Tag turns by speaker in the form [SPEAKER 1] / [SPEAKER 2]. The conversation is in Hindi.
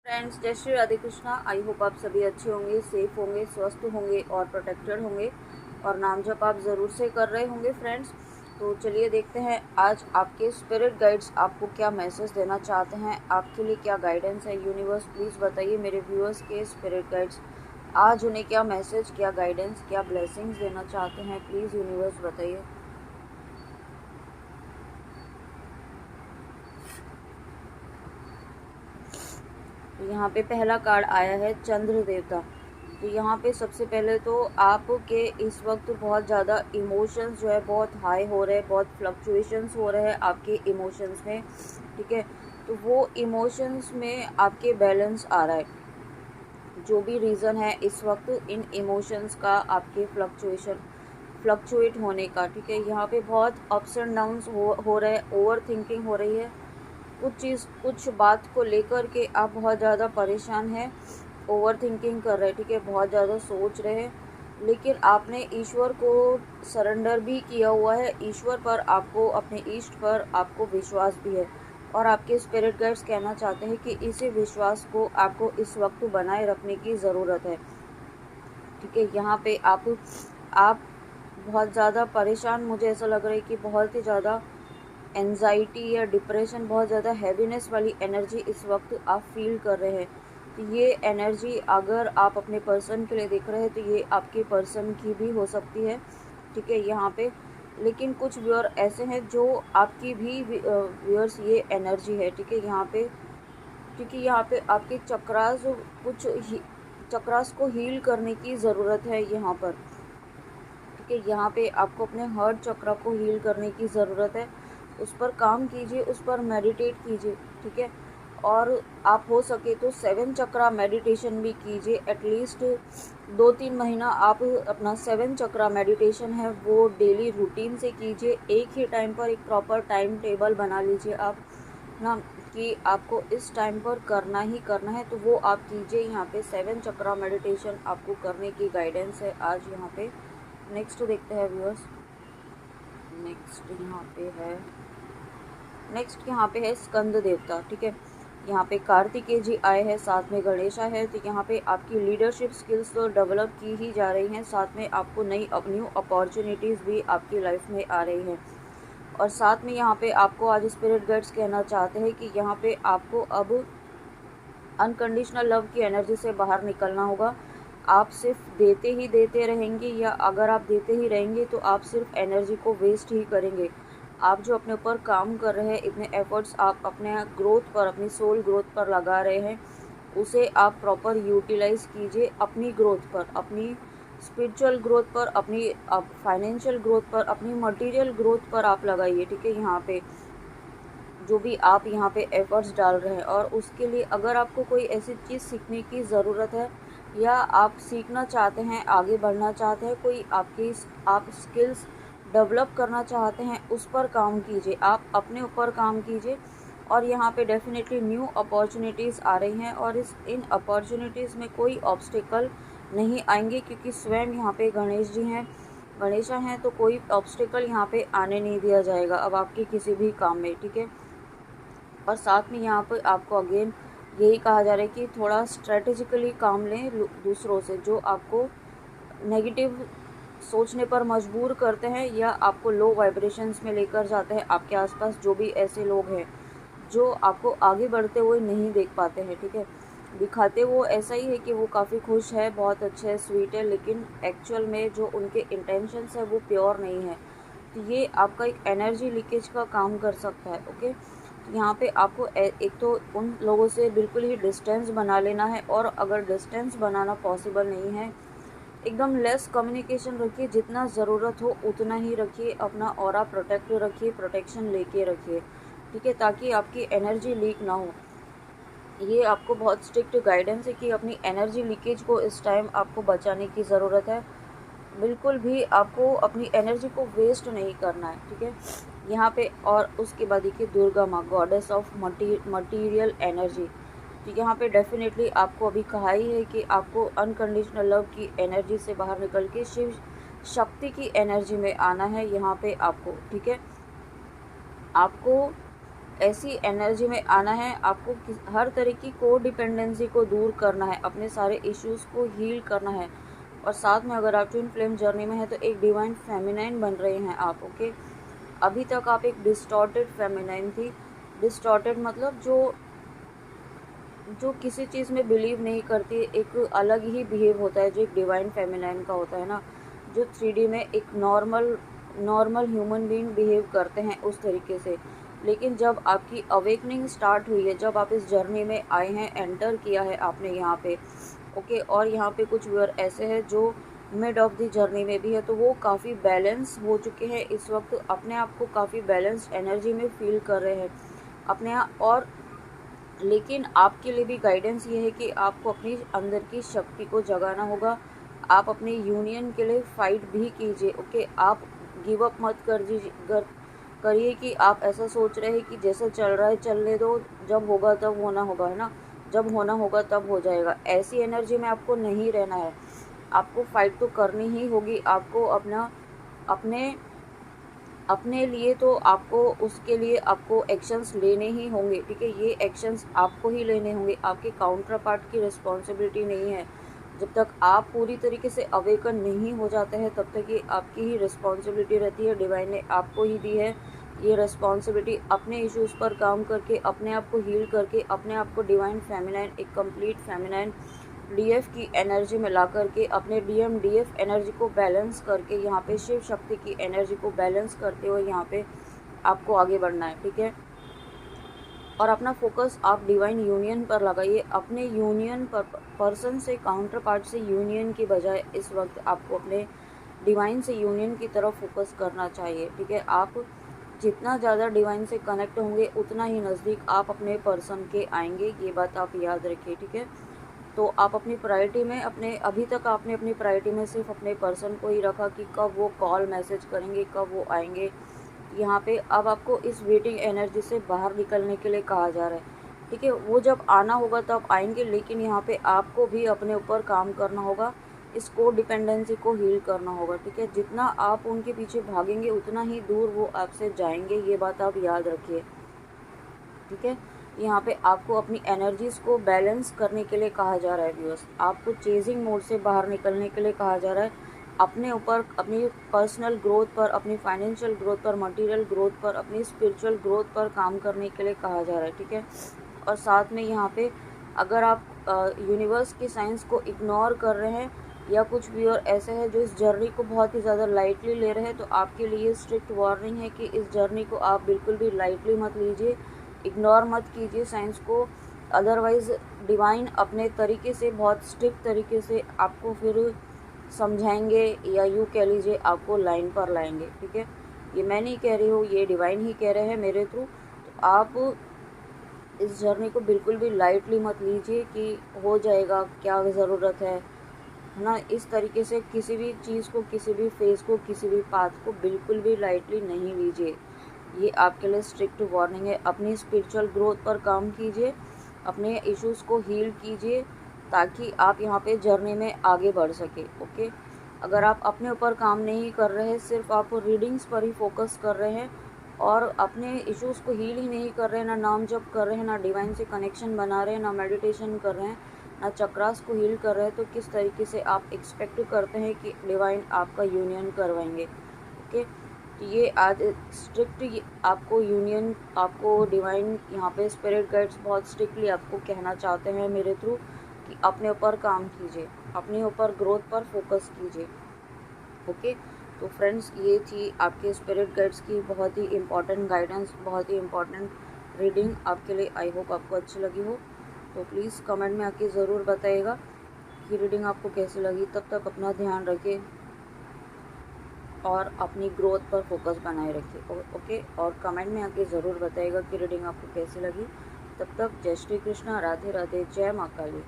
[SPEAKER 1] फ्रेंड्स, जय श्री राधे कृष्णा। आई होप आप सभी अच्छे होंगे, सेफ होंगे, स्वस्थ होंगे और प्रोटेक्टेड होंगे और नाम जप आप ज़रूर से कर रहे होंगे फ्रेंड्स। तो चलिए देखते हैं आज आपके स्पिरिट गाइड्स आपको क्या मैसेज देना चाहते हैं, आपके लिए क्या गाइडेंस है। यूनिवर्स प्लीज़ बताइए मेरे व्यूअर्स के स्पिरिट गाइड्स आज उन्हें क्या मैसेज, क्या गाइडेंस, क्या ब्लेसिंग्स देना चाहते हैं। प्लीज़ यूनिवर्स बताइए। तो यहाँ पे पहला कार्ड आया है चंद्र देवता। तो यहाँ पे सबसे पहले तो आपके इस वक्त बहुत ज़्यादा इमोशंस जो है बहुत हाई हो रहे हैं, बहुत फ्लक्चुएशंस हो रहे हैं आपके इमोशंस में, ठीक है। तो वो इमोशंस में आपके बैलेंस आ रहा है। जो भी रीज़न है इस वक्त इन इमोशंस का आपके फ्लक्चुएट होने का, ठीक है। यहाँ पे बहुत अप्स एंड डाउन्स हो रहे हैं, ओवर थिंकिंग हो रही है। कुछ बात को लेकर के आप बहुत ज़्यादा परेशान हैं, ओवर थिंकिंग कर रहे हैं, ठीक है, बहुत ज़्यादा सोच रहे हैं। लेकिन आपने ईश्वर को सरेंडर भी किया हुआ है, ईश्वर पर आपको, अपने इष्ट पर आपको विश्वास भी है। और आपके स्पिरिट गाइड्स कहना चाहते हैं कि इसी विश्वास को आपको इस वक्त बनाए रखने की ज़रूरत है, ठीक है। यहाँ पे आप बहुत ज़्यादा परेशान, मुझे ऐसा लग रहा है कि बहुत ही ज़्यादा एंजाइटी या डिप्रेशन, बहुत ज़्यादा हैवीनेस वाली एनर्जी इस वक्त आप फील कर रहे हैं। तो ये एनर्जी अगर आप अपने पर्सन के लिए देख रहे हैं तो ये आपके पर्सन की भी हो सकती है, ठीक है। यहाँ पे लेकिन कुछ व्यूअर ऐसे हैं जो आपकी भी व्यूअर्स ये एनर्जी है, ठीक है। यहाँ पे क्योंकि यहाँ पे आपके चक्रास को हील करने की ज़रूरत है यहाँ पर, ठीक है। यहाँ पे आपको अपने हार्ट चक्र को हील करने की ज़रूरत है। उस पर काम कीजिए, उस पर मेडिटेट कीजिए, ठीक है। और आप हो सके तो 7 चक्रा मेडिटेशन भी कीजिए। एटलीस्ट 2-3 महीना आप अपना 7 चक्रा मेडिटेशन है वो डेली रूटीन से कीजिए। एक ही टाइम पर एक प्रॉपर टाइम टेबल बना लीजिए आप ना, कि आपको इस टाइम पर करना ही करना है, तो वो आप कीजिए। यहाँ पे 7 चक्रा मेडिटेशन आपको करने की गाइडेंस है आज यहाँ पे। नेक्स्ट देखते हैं व्यूअर्स। नेक्स्ट यहाँ पे है स्कंद देवता, ठीक है। यहाँ पे कार्तिकेय जी आए हैं, साथ में गणेशा है। तो यहाँ पे आपकी लीडरशिप स्किल्स तो डेवलप की ही जा रही हैं, साथ में आपको न्यू अपॉर्चुनिटीज़ भी आपकी लाइफ में आ रही हैं। और साथ में यहाँ पे आपको आज स्पिरिट गाइड्स कहना चाहते हैं कि यहाँ पे आपको अब अनकंडीशनल लव की एनर्जी से बाहर निकलना होगा। आप सिर्फ देते ही देते रहेंगे, या अगर आप देते ही रहेंगे तो आप सिर्फ एनर्जी को वेस्ट ही करेंगे। आप जो अपने ऊपर काम कर रहे हैं, इतने एफर्ट्स आप अपने ग्रोथ पर, अपनी सोल ग्रोथ पर लगा रहे हैं, उसे आप प्रॉपर यूटिलाइज कीजिए अपनी ग्रोथ पर, अपनी स्पिरिचुअल ग्रोथ पर, अपनी फाइनेंशियल ग्रोथ पर, अपनी मटेरियल ग्रोथ पर आप लगाइए, ठीक है। यहाँ पे जो भी आप यहाँ पे एफर्ट्स डाल रहे हैं, और उसके लिए अगर आपको कोई ऐसी चीज़ सीखने की ज़रूरत है, या आप सीखना चाहते हैं, आगे बढ़ना चाहते हैं, कोई आप स्किल्स डेवलप करना चाहते हैं, उस पर काम कीजिए, आप अपने ऊपर काम कीजिए। और यहाँ पे डेफिनेटली न्यू अपॉर्चुनिटीज़ आ रही हैं, और इन अपॉर्चुनिटीज़ में कोई ऑब्स्टिकल नहीं आएंगे, क्योंकि स्वयं यहाँ पे गणेशा हैं। तो कोई ऑब्स्टिकल यहाँ पे आने नहीं दिया जाएगा अब आपके किसी भी काम में, ठीक है। और साथ में यहाँ पर आपको अगेन यही कहा जा रहा है कि थोड़ा स्ट्रेटेजिकली काम लें दूसरों से, जो आपको नेगेटिव सोचने पर मजबूर करते हैं या आपको लो वाइब्रेशंस में लेकर जाते हैं। आपके आसपास जो भी ऐसे लोग हैं जो आपको आगे बढ़ते हुए नहीं देख पाते हैं, ठीक है। दिखाते वो ऐसा ही है कि वो काफ़ी खुश है, बहुत अच्छे है, स्वीट है, लेकिन एक्चुअल में जो उनके इंटेंशंस है वो प्योर नहीं है। तो ये आपका एक एनर्जी लीकेज का काम कर सकता है, ओके। यहाँ पे आपको एक तो उन लोगों से बिल्कुल ही डिस्टेंस बना लेना है, और अगर डिस्टेंस बनाना पॉसिबल नहीं है, एकदम लेस कम्युनिकेशन रखिए, जितना ज़रूरत हो उतना ही रखिए, अपना ऑरा प्रोटेक्ट रखिए, प्रोटेक्शन लेके रखिए, ठीक है, ताकि आपकी एनर्जी लीक ना हो। ये आपको बहुत स्ट्रिक्ट गाइडेंस है कि अपनी एनर्जी लीकेज को इस टाइम आपको बचाने की ज़रूरत है। बिल्कुल भी आपको अपनी एनर्जी को वेस्ट नहीं करना है, ठीक है। यहाँ पे और उसके बाद देखिए दुर्गा माँ, गॉडेस ऑफ मटीरियल एनर्जी। तो यहाँ पे डेफिनेटली आपको अभी कहा ही है कि आपको अनकंडीशनल लव की एनर्जी से बाहर निकल के शिव शक्ति की एनर्जी में आना है यहाँ पे आपको, ठीक है। आपको ऐसी एनर्जी में आना है। आपको हर तरह की को डिपेंडेंसी को दूर करना है, अपने सारे इश्यूज़ को हील करना है। और साथ में अगर आप ट्विन फ्लेम जर्नी में है तो एक डिवाइन फेमिनाइन बन रहे हैं आप। ओके, अभी तक आप एक डिस्टॉर्टेड फेमिनाइन थी। डिस्टॉर्टेड मतलब जो जो किसी चीज़ में बिलीव नहीं करती, एक अलग ही बिहेव होता है जो एक डिवाइन फेमिनाइन का होता है ना, जो 3D में एक नॉर्मल ह्यूमन बीइंग बिहेव करते हैं उस तरीके से। लेकिन जब आपकी अवेकनिंग स्टार्ट हुई है, जब आप इस जर्नी में आए हैं, एंटर किया है आपने यहाँ पे, ओके, और यहाँ पे कुछ व्यूअर ऐसे हैं जो मिड ऑफ द जर्नी में भी है, तो वो काफ़ी बैलेंस हो चुके हैं इस वक्त, अपने आप को काफ़ी बैलेंस्ड एनर्जी में फील कर रहे हैं अपने आप। और लेकिन आपके लिए भी गाइडेंस ये है कि आपको अपनी अंदर की शक्ति को जगाना होगा। आप अपने यूनियन के लिए फाइट भी कीजिए। ओके, आप गिव अप मत करिए कि आप ऐसा सोच रहे हैं कि जैसा चल रहा है चलने दो, जब होगा तब होना होगा, है ना, जब होना होगा तब हो जाएगा। ऐसी एनर्जी में आपको नहीं रहना है, आपको फाइट तो करनी ही होगी। आपको अपने अपने लिए तो आपको उसके लिए आपको एक्शंस लेने ही होंगे, ठीक है। ये एक्शंस आपको ही लेने होंगे, आपके काउंटर पार्ट की रिस्पॉन्सिबिलिटी नहीं है। जब तक आप पूरी तरीके से अवेकन नहीं हो जाते हैं तब तक ये आपकी ही रिस्पॉन्सिबिलिटी रहती है। डिवाइन ने आपको ही दी है ये रिस्पॉन्सिबिलिटी, अपने इश्यूज़ पर काम करके, अपने आप को हील करके, अपने आप को डिवाइन फेमिनाइन, एक कंप्लीट फेमिनाइन डीएफ की एनर्जी में ला करके, अपने डीएम डीएफ एनर्जी को बैलेंस करके, यहाँ पे शिव शक्ति की एनर्जी को बैलेंस करते हुए यहाँ पे आपको आगे बढ़ना है, ठीक है। और अपना फोकस आप डिवाइन यूनियन पर लगाइए, अपने यूनियन पर, पर्सन से, काउंटर पार्ट से यूनियन की बजाय इस वक्त आपको अपने डिवाइन से यूनियन की तरफ फोकस करना चाहिए, ठीक है। आप जितना ज़्यादा डिवाइन से कनेक्ट होंगे उतना ही नज़दीक आप अपने पर्सन के आएंगे, ये बात आप याद रखिए, ठीक है। तो आप अपनी प्रायोरिटी में, अपने अभी तक आपने अपनी प्रायोरिटी में सिर्फ अपने पर्सन को ही रखा कि कब वो कॉल मैसेज करेंगे, कब वो आएंगे। यहाँ पे अब आपको इस वेटिंग एनर्जी से बाहर निकलने के लिए कहा जा रहा है, ठीक है। वो जब आना होगा तब आएंगे, लेकिन यहाँ पे आपको भी अपने ऊपर काम करना होगा, इस को डिपेंडेंसी को हील करना होगा, ठीक है। जितना आप उनके पीछे भागेंगे उतना ही दूर वो आपसे जाएंगे, ये बात आप याद रखिए, ठीक है। यहाँ पे आपको अपनी एनर्जीज़ को बैलेंस करने के लिए कहा जा रहा है व्यूअर्स, आपको चेजिंग मोड से बाहर निकलने के लिए कहा जा रहा है। अपने ऊपर, अपनी पर्सनल ग्रोथ पर, अपनी फाइनेंशियल ग्रोथ पर, मटेरियल ग्रोथ पर, अपनी स्पिरिचुअल ग्रोथ पर काम करने के लिए कहा जा रहा है, ठीक है। और साथ में यहाँ पे अगर आप यूनिवर्स की साइंस को इग्नोर कर रहे हैं, या कुछ भी और ऐसे है जो इस जर्नी को बहुत ही ज़्यादा लाइटली ले रहे हैं, तो आपके लिए स्ट्रिक्ट वार्निंग है कि इस जर्नी को आप बिल्कुल भी लाइटली मत लीजिए, इग्नोर मत कीजिए साइंस को। अदरवाइज़ डिवाइन अपने तरीके से, बहुत स्ट्रिक्ट तरीके से आपको फिर समझाएंगे, या यूँ कह लीजिए आपको लाइन पर लाएंगे, ठीक है। ये मैं नहीं कह रही हूँ, ये डिवाइन ही कह रहे हैं मेरे थ्रू। तो आप इस जर्नी को बिल्कुल भी लाइटली मत लीजिए कि हो जाएगा, क्या ज़रूरत है ना। इस तरीके से किसी भी चीज़ को, किसी भी फेज़ को, किसी भी पाथ को बिल्कुल भी लाइटली नहीं लीजिए। ये आपके लिए स्ट्रिक्ट वार्निंग है। अपनी स्पिरिचुअल ग्रोथ पर काम कीजिए, अपने इश्यूज़ को हील कीजिए, ताकि आप यहाँ पे जर्नी में आगे बढ़ सके, ओके। अगर आप अपने ऊपर काम नहीं कर रहे हैं, सिर्फ आप रीडिंग्स पर ही फोकस कर रहे हैं और अपने इश्यूज़ को हील ही नहीं कर रहे हैं, ना नाम जप कर रहे हैं, ना डिवाइन से कनेक्शन बना रहे हैं, ना मेडिटेशन कर रहे हैं, ना चक्रास को हील कर रहे हैं, तो किस तरीके से आप एक्सपेक्ट करते हैं कि डिवाइन आपका यूनियन करवाएंगे, ओके। तो ये आज स्ट्रिक्ट आपको यूनियन, आपको डिवाइन यहाँ पे स्पिरिट गाइड्स बहुत स्ट्रिक्टली आपको कहना चाहते हैं मेरे थ्रू कि अपने ऊपर काम कीजिए, अपने ऊपर ग्रोथ पर फोकस कीजिए, ओके। तो फ्रेंड्स, ये थी आपके स्पिरिट गाइड्स की बहुत ही इम्पॉर्टेंट गाइडेंस, बहुत ही इम्पॉर्टेंट रीडिंग आपके लिए। आई होप आपको अच्छी लगी हो। तो प्लीज़ कमेंट में आके ज़रूर बताइएगा कि रीडिंग आपको कैसी लगी। तब तक अपना ध्यान रखें और अपनी ग्रोथ पर फोकस बनाए रखिए, ओके। और कमेंट में आके ज़रूर बताइएगा कि रीडिंग आपको कैसी लगी। तब तक जय श्री कृष्णा, राधे राधे, जय माँ काली।